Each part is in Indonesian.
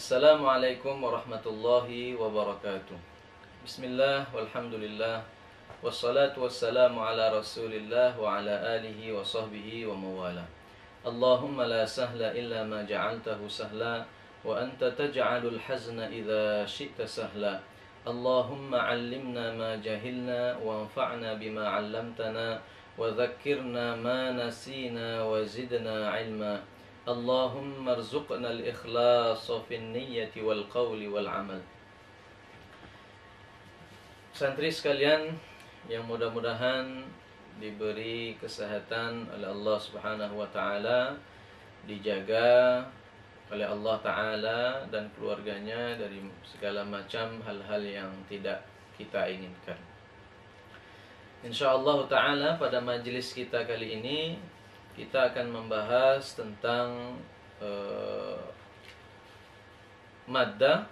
Assalamualaikum warahmatullahi wabarakatuh. Bismillah, walhamdulillah, wassalatu wassalamu ala rasulillah wa ala alihi wa sahbihi wa mawala. Allahumma la sahla illa ma ja'altahu sahla, wa anta taj'alul hazna idha syi'ta sahla. Allahumma allimna ma jahilna, wa anfa'na bima 'allamtana, wa dhakkirna ma nasina, wa zidna ilma. Allahumma arzuqna al-ikhlasa fin niyyati wal qawli wal amal. Santri sekalian yang mudah-mudahan diberi kesehatan oleh Allah Subhanahu wa taala, dijaga oleh Allah taala dan keluarganya dari segala macam hal-hal yang tidak kita inginkan. Insyaallah taala pada majelis kita kali ini kita akan membahas tentang mata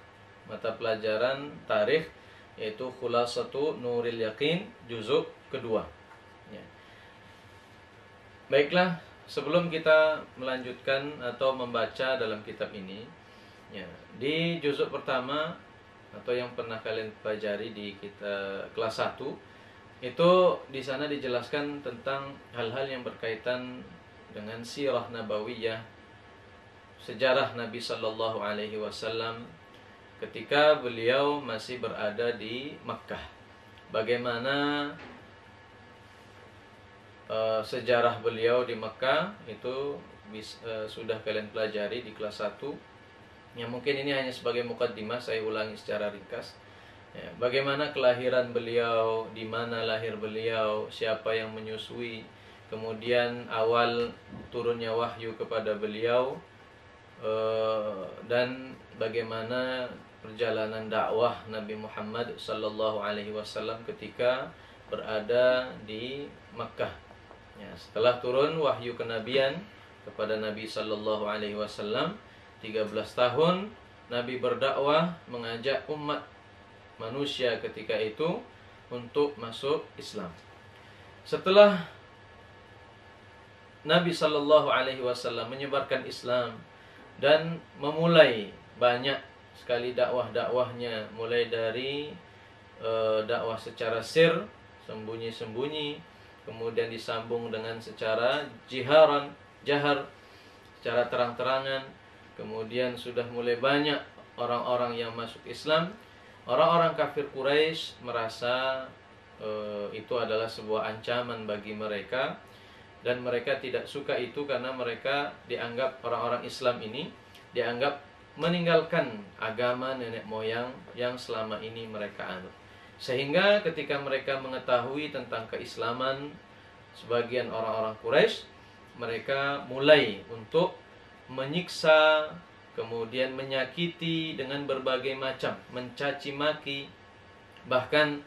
pelajaran tarikh, yaitu Khulasatu Nuril Yaqin juzuk kedua. Ya. Baiklah, sebelum kita melanjutkan atau membaca dalam kitab ini, ya, di juzuk pertama atau yang pernah kalian pelajari di kita kelas 1, itu di sana dijelaskan tentang hal-hal yang berkaitan dengan sirah nabawiyah, sejarah Nabi Sallallahu Alaihi Wasallam ketika beliau masih berada di Makkah. Bagaimana sejarah beliau di Makkah itu sudah kalian pelajari di kelas 1. Yang mungkin ini hanya sebagai mukaddimah, saya ulangi secara ringkas. Ya, bagaimana kelahiran beliau, di mana lahir beliau, siapa yang menyusui, kemudian awal turunnya wahyu kepada beliau, dan bagaimana perjalanan dakwah Nabi Muhammad sallallahu alaihi wasallam ketika berada di Makkah. Ya, setelah turun wahyu kenabian kepada Nabi sallallahu alaihi wasallam, 13 tahun Nabi berdakwah, mengajak umat manusia ketika itu untuk masuk Islam. Setelah Nabi Sallallahu Alaihi Wasallam menyebarkan Islam dan memulai banyak sekali dakwah-dakwahnya, mulai dari dakwah secara sir, sembunyi-sembunyi, kemudian disambung dengan secara jahar, secara terang-terangan, kemudian sudah mulai banyak orang-orang yang masuk Islam. Orang-orang kafir Quraisy merasa itu adalah sebuah ancaman bagi mereka, dan mereka tidak suka itu karena mereka dianggap, orang-orang Islam ini dianggap meninggalkan agama nenek moyang yang selama ini mereka anut. Sehingga ketika mereka mengetahui tentang keislaman sebagian orang-orang Quraisy, mereka mulai untuk menyiksa, kemudian menyakiti dengan berbagai macam, mencaci maki. Bahkan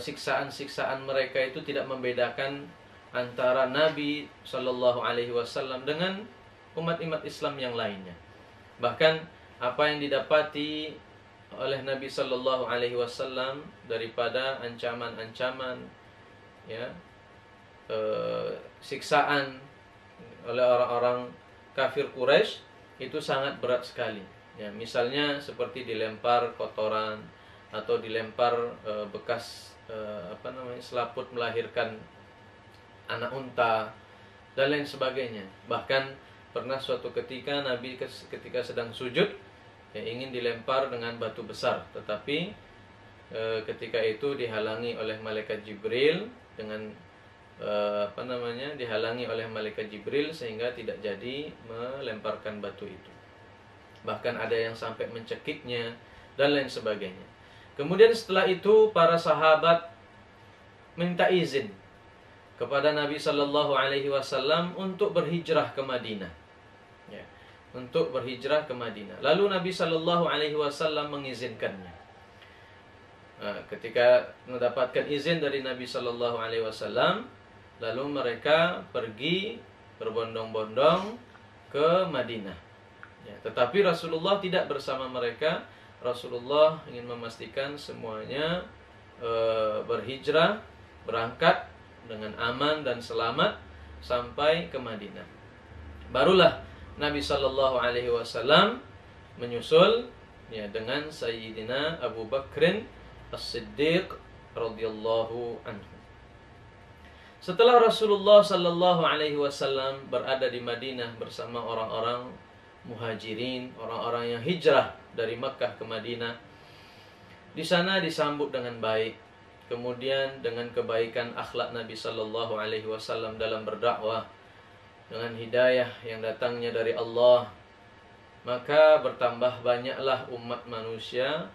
siksaan-siksaan mereka itu tidak membedakan antara Nabi Shallallahu Alaihi Wasallam dengan umat-umat Islam yang lainnya. Bahkan apa yang didapati oleh Nabi Shallallahu Alaihi Wasallam daripada ancaman-ancaman, ya, siksaan oleh orang-orang kafir Quraisy itu sangat berat sekali. Ya, misalnya seperti dilempar kotoran atau dilempar bekas selaput melahirkan anak unta dan lain sebagainya. Bahkan pernah suatu ketika Nabi ketika sedang sujud, ya, ingin dilempar dengan batu besar, tetapi ketika itu dihalangi oleh malaikat Jibril dengan dihalangi oleh malaikat Jibril sehingga tidak jadi melemparkan batu itu. Bahkan ada yang sampai mencekiknya dan lain sebagainya. Kemudian setelah itu para sahabat minta izin kepada Nabi Sallallahu Alaihi Wasallam untuk berhijrah ke Madinah, ya, untuk berhijrah ke Madinah. Lalu Nabi Sallallahu Alaihi Wasallam mengizinkannya. Ketika mendapatkan izin dari Nabi Sallallahu Alaihi Wasallam, lalu mereka pergi berbondong-bondong ke Madinah. Ya, tetapi Rasulullah tidak bersama mereka. Rasulullah ingin memastikan semuanya berhijrah, berangkat dengan aman dan selamat sampai ke Madinah. Barulah Nabi Shallallahu Alaihi Wasallam menyusul ya dengan Sayyidina Abu Bakrin As-Siddiq radhiyallahu anhu. Setelah Rasulullah sallallahu alaihi wasallam berada di Madinah bersama orang-orang muhajirin, orang-orang yang hijrah dari Makkah ke Madinah, di sana disambut dengan baik. Kemudian dengan kebaikan akhlak Nabi sallallahu alaihi wasallam dalam berdakwah, dengan hidayah yang datangnya dari Allah, maka bertambah banyaklah umat manusia,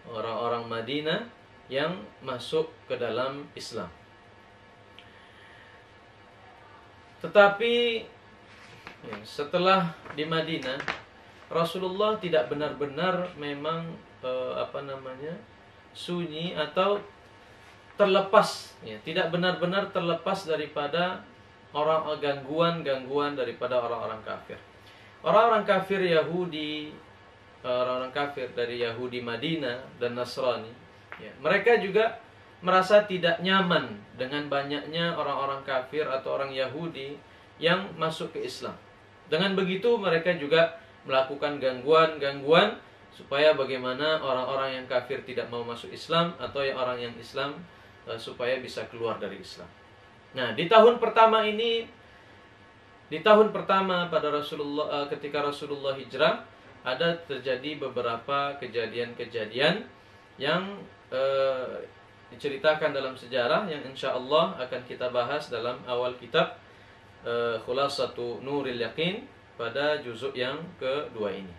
orang-orang Madinah yang masuk ke dalam Islam. Tetapi setelah di Madinah, Rasulullah tidak benar-benar memang sunyi atau terlepas, tidak benar-benar terlepas daripada gangguan-gangguan daripada orang-orang kafir. Orang-orang kafir Yahudi, orang-orang kafir dari Yahudi Madinah dan Nasrani, mereka juga merasa tidak nyaman dengan banyaknya orang-orang kafir atau orang Yahudi yang masuk ke Islam. Dengan begitu mereka juga melakukan gangguan-gangguan supaya bagaimana orang-orang yang kafir tidak mau masuk Islam atau orang yang Islam supaya bisa keluar dari Islam. Nah, di tahun pertama pada Rasulullah, ketika Rasulullah hijrah, ada terjadi beberapa kejadian-kejadian yang diceritakan dalam sejarah yang insya Allah akan kita bahas dalam awal kitab Khulasatu Nuril Yaqin pada juzuk yang kedua ini.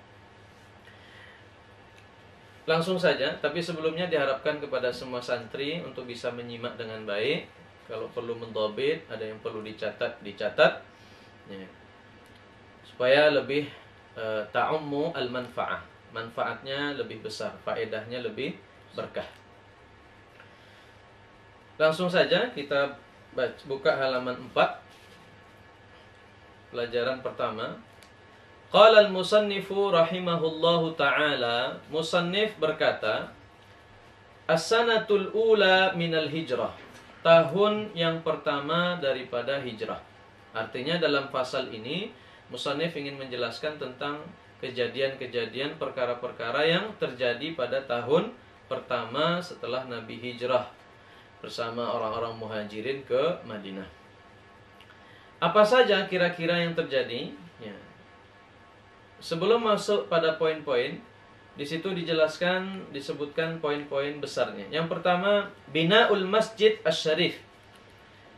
Langsung saja, tapi sebelumnya diharapkan kepada semua santri untuk bisa menyimak dengan baik. Kalau perlu mendhabit, ada yang perlu dicatat ya, supaya lebih ta'ummu al-manfa'ah, manfaatnya lebih besar, faedahnya lebih berkah. Langsung saja kita buka halaman 4, pelajaran pertama. Qala al-musannifu rahimahullahu ta'ala, musannif berkata, as-sanatul ula minal hijrah, tahun yang pertama daripada hijrah. Artinya dalam pasal ini musannif ingin menjelaskan tentang kejadian-kejadian, perkara-perkara yang terjadi pada tahun pertama setelah Nabi hijrah bersama orang-orang muhajirin ke Madinah. Apa saja kira-kira yang terjadi? Ya. Sebelum masuk pada poin-poin, di situ disebutkan poin-poin besarnya. Yang pertama, bina'ul masjid asy-syarif,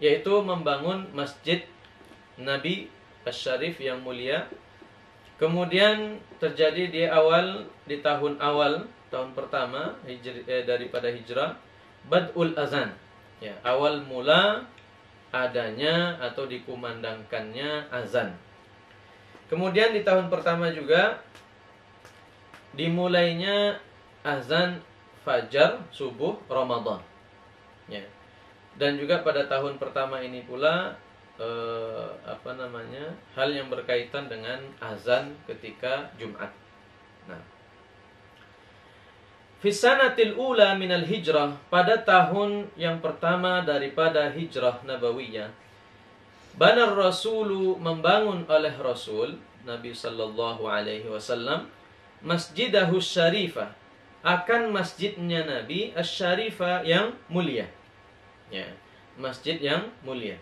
yaitu membangun masjid Nabi asy-syarif yang mulia. Kemudian terjadi di tahun pertama daripada hijrah, bad'ul azan, ya, awal mula adanya atau dikumandangkannya azan. Kemudian di tahun pertama juga dimulainya azan fajar subuh Ramadan, ya. Dan juga pada tahun pertama ini pula hal yang berkaitan dengan azan ketika Jumat. Nah, Fisanatil ula minal hijrah, pada tahun yang pertama daripada hijrah nabawiyah, banar rasulu, membangun oleh Rasul Nabi sallallahu alaihi wasallam, masjidahu syarifah, akan masjidnya Nabi asy-syarifah yang mulia, ya, masjid yang mulia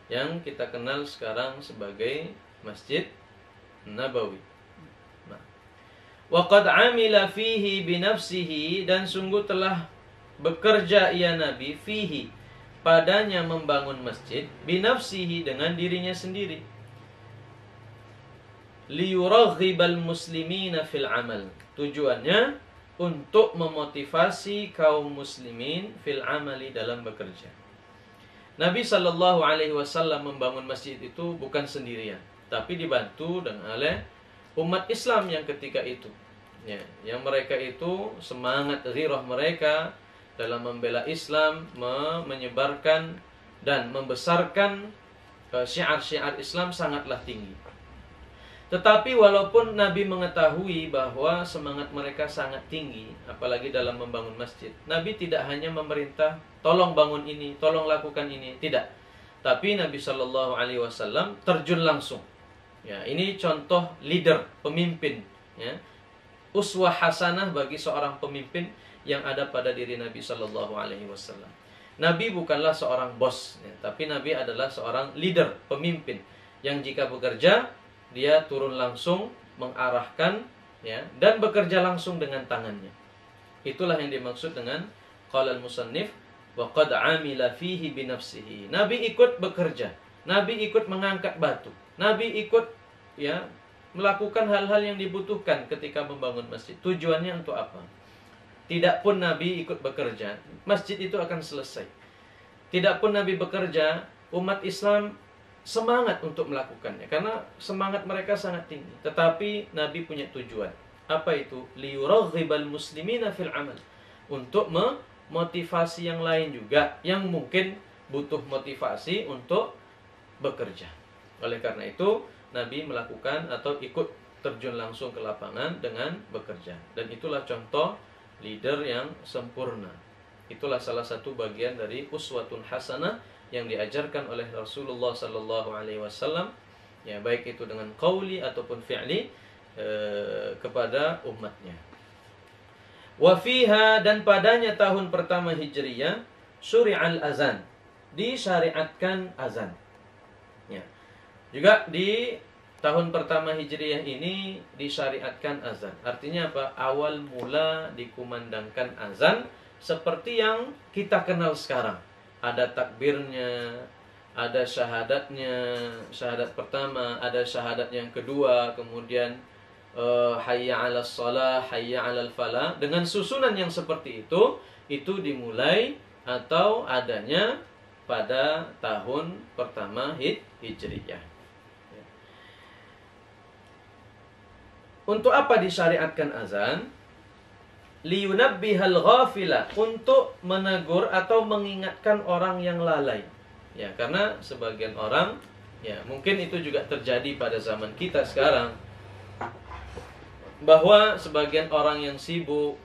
yang kita kenal sekarang sebagai Masjid Nabawi. Waqad amila fihi binafsihi, dan sungguh telah bekerja ia Nabi fihi, padanya membangun masjid, binafsihi, dengan dirinya sendiri, liyuraghibal muslimina fil amal, tujuannya untuk memotivasi kaum muslimin fil amali, dalam bekerja. Nabi sallallahu alaihi wasallam membangun masjid itu bukan sendirian, tapi dibantu oleh umat Islam yang ketika itu, ya, yang mereka itu semangat ghirah mereka dalam membela Islam, menyebarkan dan membesarkan syiar-syiar Islam sangatlah tinggi. Tetapi walaupun Nabi mengetahui bahwa semangat mereka sangat tinggi, apalagi dalam membangun masjid, Nabi tidak hanya memerintah, tolong bangun ini, tolong lakukan ini, tidak. Tapi Nabi Shallallahu Alaihi Wasallam terjun langsung. Ya, ini contoh leader, pemimpin ya, uswah hasanah bagi seorang pemimpin yang ada pada diri Nabi Shallallahu Alaihi Wasallam. Nabi bukanlah seorang bos, ya, tapi Nabi adalah seorang leader, pemimpin yang jika bekerja dia turun langsung mengarahkan, ya, dan bekerja langsung dengan tangannya. Itulah yang dimaksud dengan qala al-musannif wa qad amila fihi bi nafsihi. Nabi ikut bekerja, Nabi ikut mengangkat batu, Nabi ikut, ya, melakukan hal-hal yang dibutuhkan ketika membangun masjid. Tujuannya untuk apa? Tidak pun Nabi ikut bekerja, masjid itu akan selesai. Tidak pun Nabi bekerja, umat Islam semangat untuk melakukannya karena semangat mereka sangat tinggi. Tetapi Nabi punya tujuan. Apa itu? Liyuraghibal muslimina fil amal. Untuk memotivasi yang lain juga yang mungkin butuh motivasi untuk bekerja. Oleh karena itu Nabi melakukan atau ikut terjun langsung ke lapangan dengan bekerja. Dan itulah contoh leader yang sempurna. Itulah salah satu bagian dari uswatun hasanah yang diajarkan oleh Rasulullah Sallallahu Alaihi Wasallam, ya, baik itu dengan qauli ataupun fi'li kepada umatnya. Wa fiha, dan padanya tahun pertama Hijriyah, syuri'al azan, disyariatkan azan. Ya. Juga di tahun pertama Hijriyah ini disyariatkan azan. Artinya apa? Awal mula dikumandangkan azan seperti yang kita kenal sekarang. Ada takbirnya, ada syahadatnya, syahadat pertama, ada syahadat yang kedua, kemudian hayya 'alas shalah, hayya 'alal falah. Dengan susunan yang seperti itu dimulai atau adanya pada tahun pertama Hijriyah. Untuk apa disyariatkan azan? Liyunabbihal ghafila, untuk menegur atau mengingatkan orang yang lalai. Ya, karena sebagian orang, ya, mungkin itu juga terjadi pada zaman kita sekarang, bahwa sebagian orang yang sibuk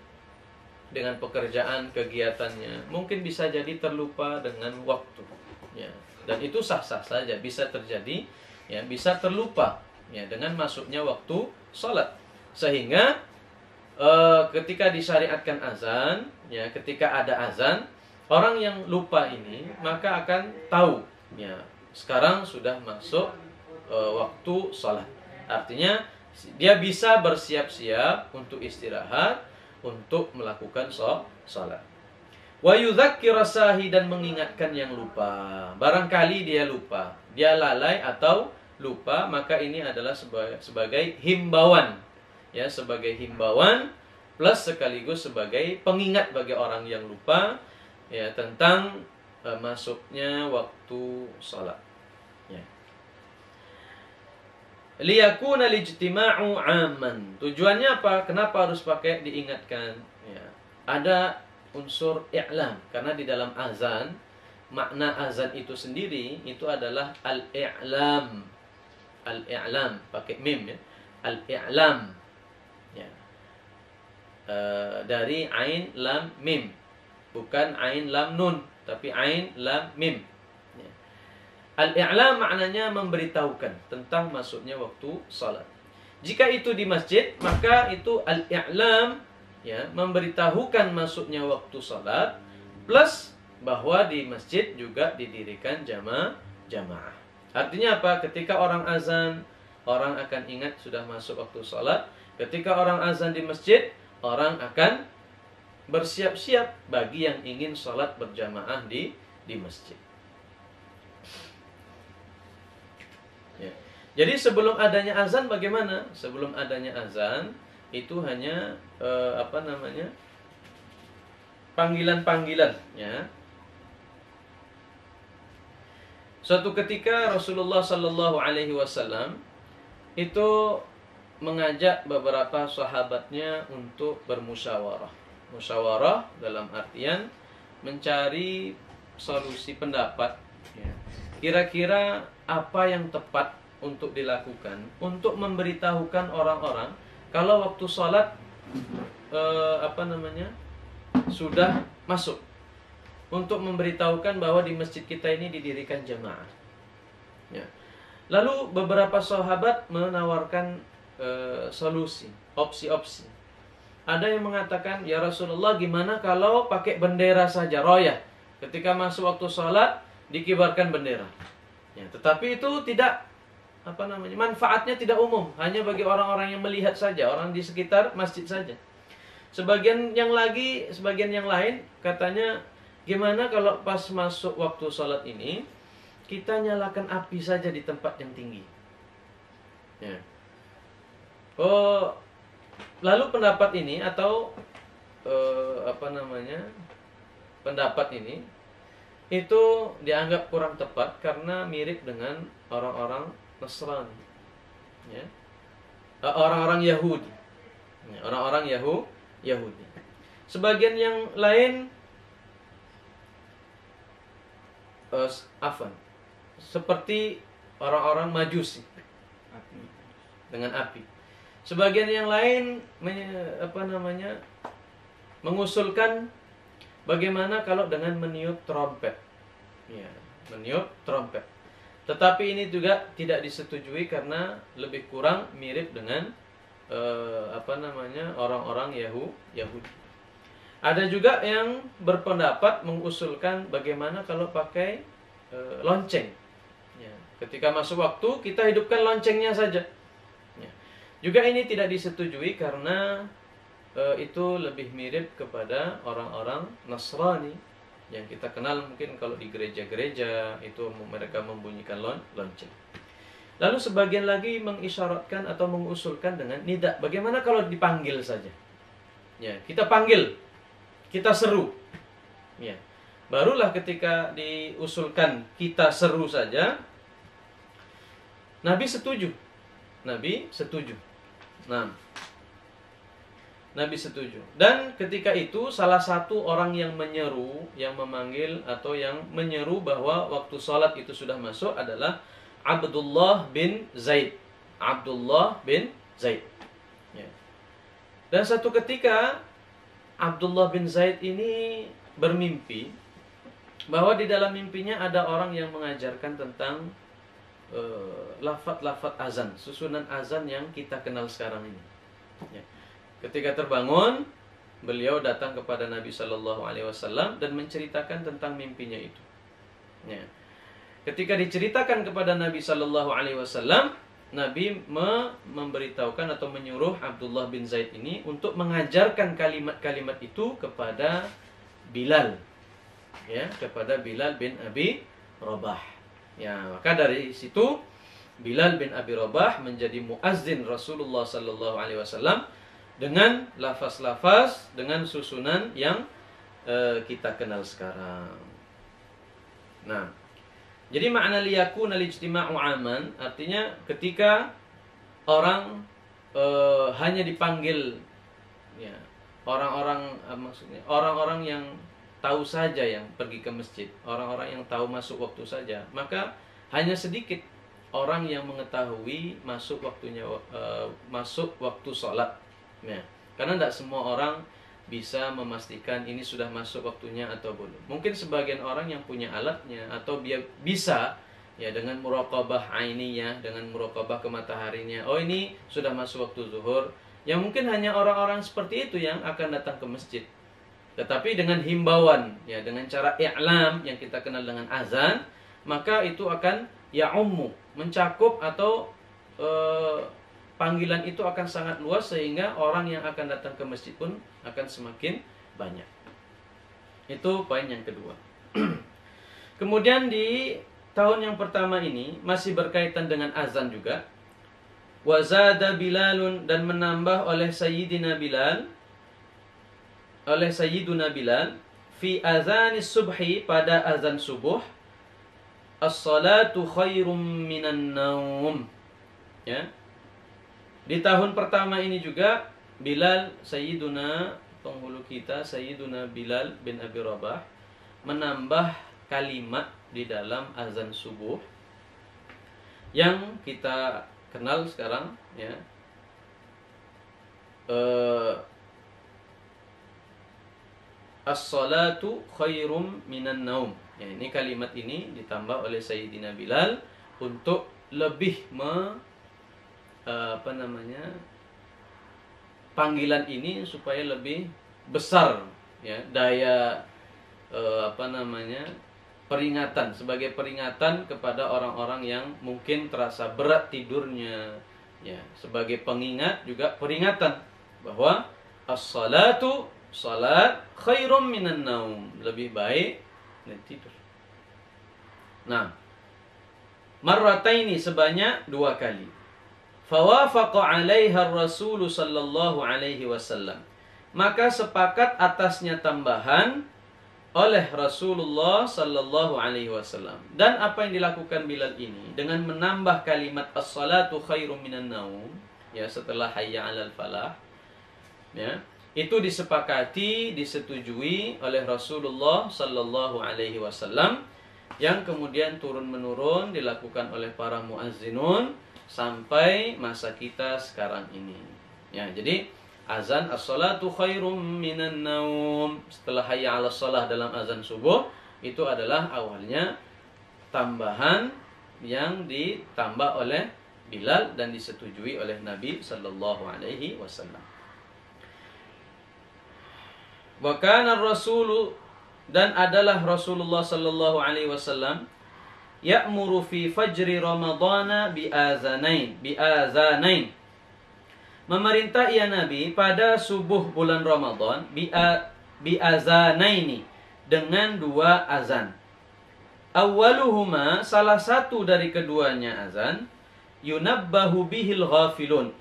dengan pekerjaan, kegiatannya, mungkin bisa jadi terlupa dengan waktu. Ya, dan itu sah-sah saja, bisa terjadi, ya, bisa terlupa, ya, dengan masuknya waktu sholat. Sehingga ketika disyariatkan azan, ya, ketika ada azan, orang yang lupa ini maka akan tahu, ya, sekarang sudah masuk waktu sholat. Artinya dia bisa bersiap-siap untuk istirahat, untuk melakukan sholat. Wa yudzakkira sahi, dan mengingatkan yang lupa. Barangkali dia lupa, dia lalai atau lupa, maka ini adalah sebagai himbauan. Ya, sebagai himbauan plus sekaligus sebagai pengingat bagi orang yang lupa, ya, tentang masuknya waktu salat. Ya. Liyakuna lijtima'u 'amman. Tujuannya apa? Kenapa harus pakai diingatkan? Ya. Ada unsur i'lam, karena di dalam azan, makna azan itu sendiri itu adalah al-i'lam. Al-i'lam pakai mim, ya. Al-i'lam. Ya. Dari ain lam mim, bukan ain lam nun, tapi ain lam mim. Ya. Al-i'lam maknanya memberitahukan tentang masuknya waktu salat. Jika itu di masjid, maka itu al-i'lam, ya, memberitahukan masuknya waktu salat, plus bahwa di masjid juga didirikan jamaah. Artinya apa? Ketika orang azan, orang akan ingat sudah masuk waktu salat. Ketika orang azan di masjid, orang akan bersiap-siap bagi yang ingin sholat berjamaah di masjid. Ya. Jadi sebelum adanya azan bagaimana? Sebelum adanya azan itu hanya panggilan-panggilan, ya. Suatu ketika Rasulullah Sallallahu Alaihi Wasallam itu mengajak beberapa sahabatnya untuk bermusyawarah. Musyawarah dalam artian mencari solusi pendapat, ya. Kira-kira apa yang tepat untuk dilakukan untuk memberitahukan orang-orang kalau waktu sholat sudah masuk, untuk memberitahukan bahwa di masjid kita ini didirikan jamaah. Ya. Lalu beberapa sahabat menawarkan solusi, opsi-opsi. Ada yang mengatakan, ya Rasulullah, gimana kalau pakai bendera saja, royah, ketika masuk waktu sholat dikibarkan bendera. Ya, tetapi itu tidak manfaatnya tidak umum, hanya bagi orang-orang yang melihat saja, orang di sekitar masjid saja. Sebagian yang lain katanya, gimana kalau pas masuk waktu sholat ini kita nyalakan api saja di tempat yang tinggi. Ya. Lalu pendapat ini atau pendapat ini itu dianggap kurang tepat karena mirip dengan orang-orang Nasrani, ya, orang-orang Yahudi, ya, orang-orang Yahudi. Sebagian yang lain seperti orang-orang Majusi dengan api. Sebagian yang lain mengusulkan bagaimana kalau dengan meniup trompet, ya, meniup trompet. Tetapi ini juga tidak disetujui karena lebih kurang mirip dengan orang-orang Yahudi. Ada juga yang berpendapat mengusulkan bagaimana kalau pakai lonceng. Ya, ketika masuk waktu kita hidupkan loncengnya saja. Ya. Juga ini tidak disetujui karena itu lebih mirip kepada orang-orang Nasrani yang kita kenal mungkin kalau di gereja-gereja itu mereka membunyikan lonceng. Lalu sebagian lagi mengisyaratkan atau mengusulkan dengan nida. Bagaimana kalau dipanggil saja? Ya, kita panggil, kita seru. Ya. Barulah ketika diusulkan kita seru saja, Nabi setuju. Nabi setuju. Nabi setuju. Dan ketika itu salah satu orang yang menyeru, yang memanggil atau yang menyeru bahwa waktu sholat itu sudah masuk adalah Abdullah bin Zaid. Abdullah bin Zaid. Ya. Dan satu ketika Abdullah bin Zaid ini bermimpi bahwa di dalam mimpinya ada orang yang mengajarkan tentang lafaz-lafaz azan, susunan azan yang kita kenal sekarang ini. Ya. Ketika terbangun, beliau datang kepada Nabi Shallallahu Alaihi Wasallam dan menceritakan tentang mimpinya itu. Ya. Ketika diceritakan kepada Nabi Shallallahu Alaihi Wasallam, Nabi memberitahukan atau menyuruh Abdullah bin Zaid ini untuk mengajarkan kalimat-kalimat itu kepada Bilal, ya, kepada Bilal bin Abi Rabah. Ya, maka dari situ Bilal bin Abi Rabah menjadi muazzin Rasulullah Shallallahu Alaihi Wasallam dengan lafaz-lafaz, dengan susunan yang kita kenal sekarang. Nah, jadi makna liyakuna lijtima'u aman artinya ketika orang hanya dipanggil, ya, orang-orang yang tahu saja yang pergi ke masjid, orang-orang yang tahu masuk waktu saja, maka hanya sedikit orang yang mengetahui masuk waktu sholat. Ya, karena tidak semua orang bisa memastikan ini sudah masuk waktunya atau belum. Mungkin sebagian orang yang punya alatnya atau dia bisa, ya, dengan muraqabah ainiyah, dengan muraqabah ke mataharinya, oh ini sudah masuk waktu zuhur. Ya mungkin hanya orang-orang seperti itu yang akan datang ke masjid. Tetapi dengan himbauan, ya, dengan cara i'lam yang kita kenal dengan azan, maka itu akan mencakup atau panggilan itu akan sangat luas sehingga orang yang akan datang ke masjid pun akan semakin banyak. Itu poin yang kedua. Kemudian di tahun yang pertama ini masih berkaitan dengan azan juga. Wazada Bilalun, dan menambah oleh Sayyidina Bilal, fi azanis subhi, pada azan subuh, as-salatu khairum minan naum. Ya. Di tahun pertama ini juga Bilal, Sayyiduna, penghulu kita, Sayyiduna Bilal bin Abi Rabah, menambah kalimat di dalam azan subuh yang kita kenal sekarang, ya. As-salatu khairum minan naum. Ya, ini kalimat ini ditambah oleh Sayyidina Bilal untuk lebih apa namanya, panggilan ini supaya lebih besar ya daya apa namanya, peringatan, sebagai peringatan kepada orang-orang yang mungkin terasa berat tidurnya ya, sebagai pengingat juga peringatan bahwa as-salatu, salat khairum minan naum, lebih baik dari tidur. Nah, marrataini, sebanyak 2 kali. Fawafaqa 'alaiha ar-rasul sallallahu alaihi wasallam, maka sepakat atasnya tambahan oleh Rasulullah sallallahu alaihi wasallam. Dan apa yang dilakukan Bilal ini dengan menambah kalimat as-salatu khairum minan naum ya setelah hayya 'alal falah ya, itu disepakati, disetujui oleh Rasulullah sallallahu alaihi wasallam, yang kemudian turun menurun dilakukan oleh para muazzinun sampai masa kita sekarang ini. Ya, jadi azan as-salatu khairum minan naum setelah hayya 'alas shalah dalam azan subuh itu adalah awalnya tambahan yang ditambah oleh Bilal dan disetujui oleh Nabi sallallahu alaihi wasallam. Wa kana ar-rasulu, dan adalah Rasulullah sallallahu alaihi wasallam ya'muru fi fajri ramadhana bi azanain, memerintah ia Nabi pada subuh bulan Ramadan bi azanaini, dengan 2 azan. Awwaluhuma, salah satu dari keduanya azan, yunabbahu bihil ghafilun,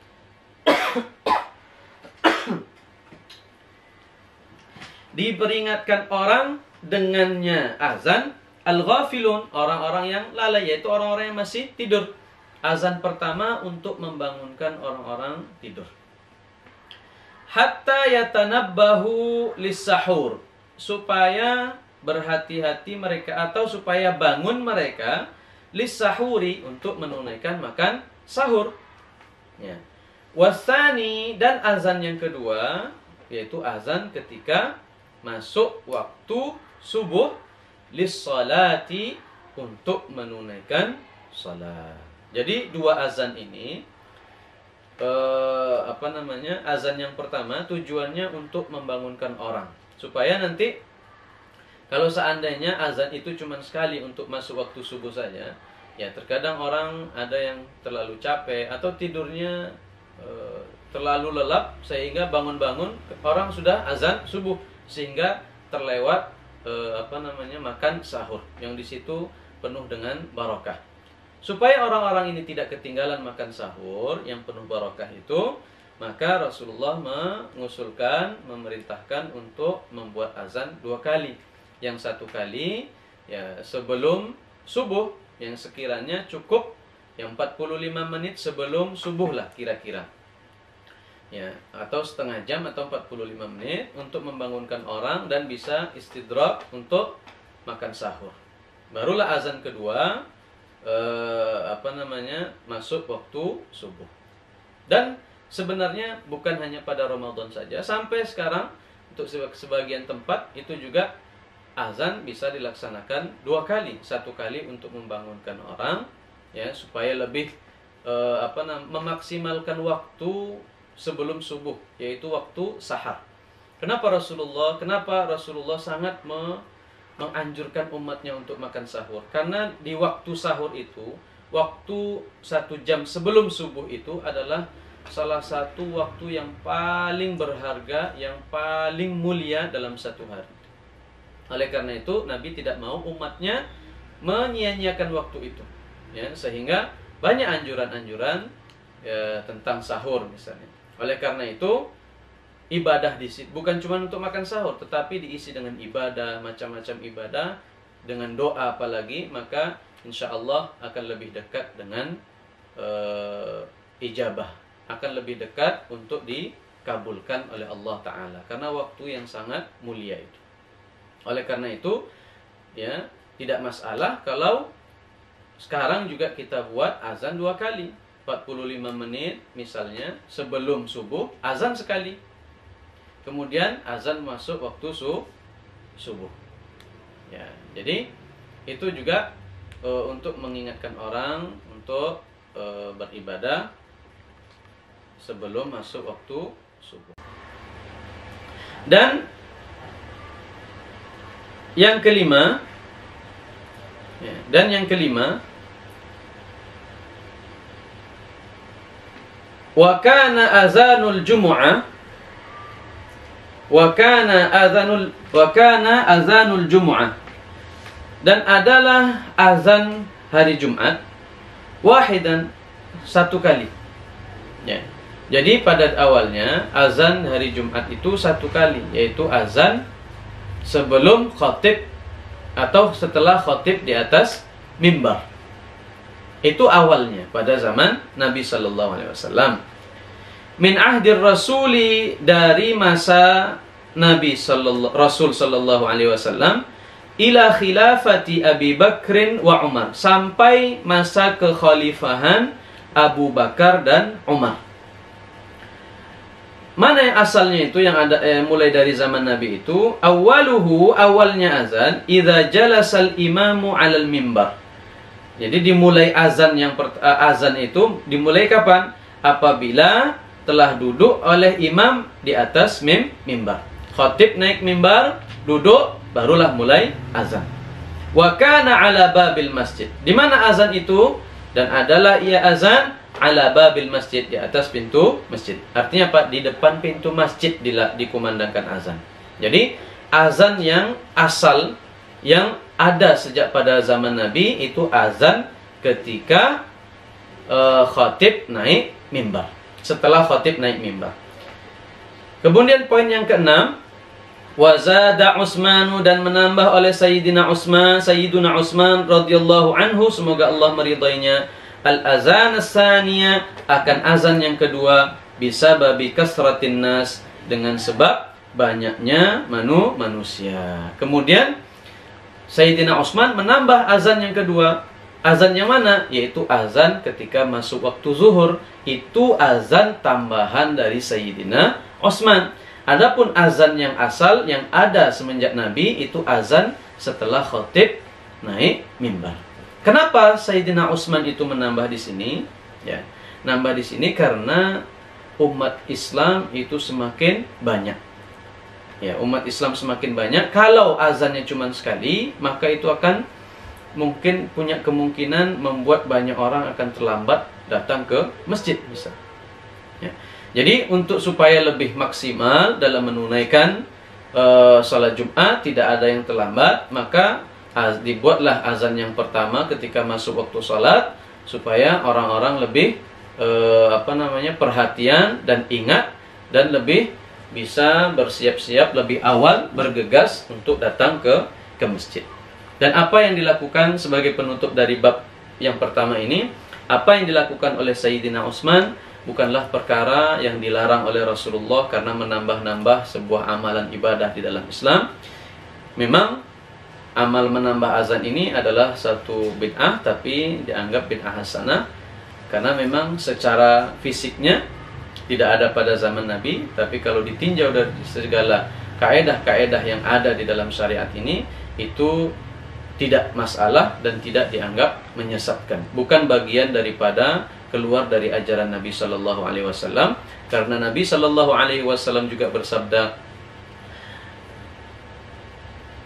diperingatkan orang dengannya azan al-ghafilun, orang-orang yang lalai, yaitu orang-orang yang masih tidur. Azan pertama untuk membangunkan orang-orang tidur. Hatta yatanabbahu lis-sahur, supaya berhati-hati mereka atau supaya bangun mereka lis-sahuri, untuk menunaikan makan sahur. Ya. Wasani, dan azan yang kedua yaitu azan ketika masuk waktu subuh, lis-salati, untuk menunaikan salat. Jadi 2 azan ini apa namanya, azan yang pertama tujuannya untuk membangunkan orang, supaya nanti kalau seandainya azan itu cuma sekali untuk masuk waktu subuh saja, ya terkadang orang ada yang terlalu capek atau tidurnya terlalu lelap sehingga bangun-bangun orang sudah azan subuh, sehingga terlewat apa namanya, makan sahur yang di situ penuh dengan barokah. Supaya orang-orang ini tidak ketinggalan makan sahur yang penuh barokah itu, maka Rasulullah mengusulkan, memerintahkan untuk membuat azan 2 kali. Yang 1 kali ya sebelum subuh, yang sekiranya cukup yang 45 menit sebelum subuh lah kira-kira. Ya, atau setengah jam atau 45 menit untuk membangunkan orang dan bisa istidrak untuk makan sahur. Barulah azan kedua apa namanya, masuk waktu subuh. Dan sebenarnya bukan hanya pada Ramadan saja, sampai sekarang untuk sebagian tempat itu juga azan bisa dilaksanakan 2 kali. 1 kali untuk membangunkan orang ya supaya lebih memaksimalkan waktu sebelum subuh, yaitu waktu sahar. Kenapa Rasulullah sangat menganjurkan umatnya untuk makan sahur? Karena di waktu sahur itu, waktu 1 jam sebelum subuh itu adalah salah satu waktu yang paling berharga, yang paling mulia dalam satu hari. Oleh karena itu, Nabi tidak mau umatnya menyia-nyiakan waktu itu, ya, sehingga banyak anjuran-anjuran ya, tentang sahur misalnya. Oleh karena itu, ibadah di situ bukan cuma untuk makan sahur, tetapi diisi dengan ibadah, macam-macam ibadah, dengan doa apalagi, maka insya Allah akan lebih dekat dengan ijabah, akan lebih dekat untuk dikabulkan oleh Allah Ta'ala, karena waktu yang sangat mulia itu. Oleh karena itu, ya tidak masalah kalau sekarang juga kita buat azan 2 kali, 45 menit misalnya sebelum subuh, azan sekali. Kemudian azan masuk waktu subuh. Ya, jadi itu juga untuk mengingatkan orang untuk beribadah sebelum masuk waktu subuh. Dan yang kelima, wa kana azanul jumu'ah dan adalah azan hari Jumat wahidan, satu kali. Ya. Jadi pada awalnya azan hari Jumat itu satu kali, yaitu azan sebelum khatib atau setelah khatib di atas mimbar. Itu awalnya pada zaman Nabi sallallahu alaihi wasallam. Min ahdir rasuli, dari masa Rasul sallallahu alaihi wasallam, ila khilafati Abi Bakrin wa Umar, sampai masa kekhalifahan Abu Bakar dan Umar. Mana yang asalnya itu yang ada mulai dari zaman Nabi itu? Awaluhu, awalnya azan, idza jalasal imamu 'alal mimbar. Jadi dimulai azan azan itu dimulai kapan? Apabila telah duduk oleh imam di atas mimbar. Khatib naik mimbar, duduk, barulah mulai azan. Wa kana 'ala babil masjid. Di mana azan itu? Dan adalah ia azan ala babil masjid, di atas pintu masjid. Artinya apa? Di depan pintu masjid dikumandangkan azan. Jadi azan yang asal yang ada sejak pada zaman Nabi itu azan ketika khatib naik mimbar. Setelah khatib naik mimbar. Kemudian poin yang keenam, wazada Utsmanu, dan menambah oleh Sayyiduna Utsman radhiyallahu anhu, semoga Allah meridainya, al-azan as-saniyah, akan azan yang kedua, bisa babi kasratin nas, dengan sebab banyaknya manusia. Kemudian Sayyidina Utsman menambah azan yang kedua. Azan yang mana? Yaitu azan ketika masuk waktu zuhur. Itu azan tambahan dari Sayyidina Utsman. Adapun azan yang asal yang ada semenjak Nabi itu azan setelah khatib naik mimbar. Kenapa Sayyidina Utsman itu menambah di sini? Ya, nambah di sini karena umat Islam itu semakin banyak. Ya, umat Islam semakin banyak. Kalau azannya cuma sekali, maka itu akan mungkin punya kemungkinan membuat banyak orang akan terlambat datang ke masjid, bisa. Ya. Jadi untuk supaya lebih maksimal dalam menunaikan salat Jumat, tidak ada yang terlambat, maka dibuatlah azan yang pertama ketika masuk waktu salat, supaya orang-orang lebih perhatian dan ingat, dan lebih bisa bersiap-siap lebih awal, bergegas untuk datang ke masjid. Dan apa yang dilakukan sebagai penutup dari bab yang pertama ini, apa yang dilakukan oleh Sayyidina Utsman bukanlah perkara yang dilarang oleh Rasulullah karena menambah-nambah sebuah amalan ibadah di dalam Islam. Memang amal menambah azan ini adalah satu bid'ah, tapi dianggap bid'ah hasanah karena memang secara fisiknya tidak ada pada zaman Nabi, tapi kalau ditinjau dari segala kaedah-kaedah yang ada di dalam syariat ini, itu tidak masalah dan tidak dianggap menyesatkan. Bukan bagian daripada keluar dari ajaran Nabi Sallallahu Alaihi Wasallam, karena Nabi Sallallahu Alaihi Wasallam juga bersabda,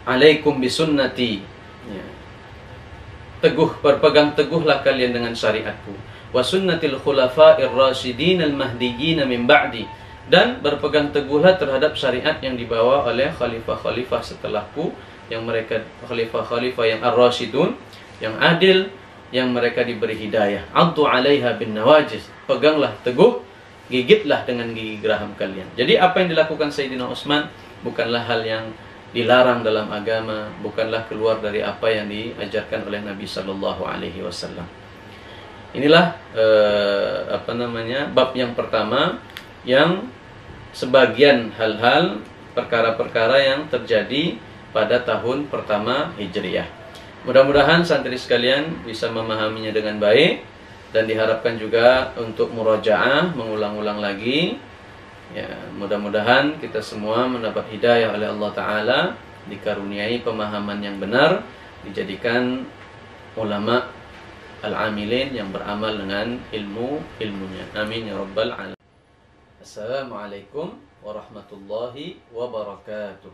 "Alaikum bisunnati." Ya. Berpegang teguhlah kalian dengan syariatku. Wa sunnatil khulafa'ir rasyidin al-mahdiyyin min ba'di. Dan berpegang teguhlah terhadap syariat yang dibawa oleh khalifah-khalifah setelahku, yang mereka khalifah-khalifah yang ar-rasyidun, yang adil, yang mereka diberi hidayah. Addu 'alaiha bin nawajiz. Peganglah teguh, gigitlah dengan gigi geraham kalian. Jadi apa yang dilakukan Sayyidina Utsman bukanlah hal yang dilarang dalam agama, bukanlah keluar dari apa yang diajarkan oleh Nabi sallallahu alaihi wasallam. Inilah bab yang pertama, yang sebagian hal-hal perkara-perkara yang terjadi pada tahun pertama Hijriah. Mudah-mudahan santri sekalian bisa memahaminya dengan baik, dan diharapkan juga untuk murajaah, mengulang-ulang lagi. Ya, mudah-mudahan kita semua mendapat hidayah oleh Allah Ta'ala, dikaruniai pemahaman yang benar, dijadikan ulama al-amilin yang beramal dengan ilmunya. Amin ya rabbal alamin. Assalamualaikum warahmatullahi wabarakatuh.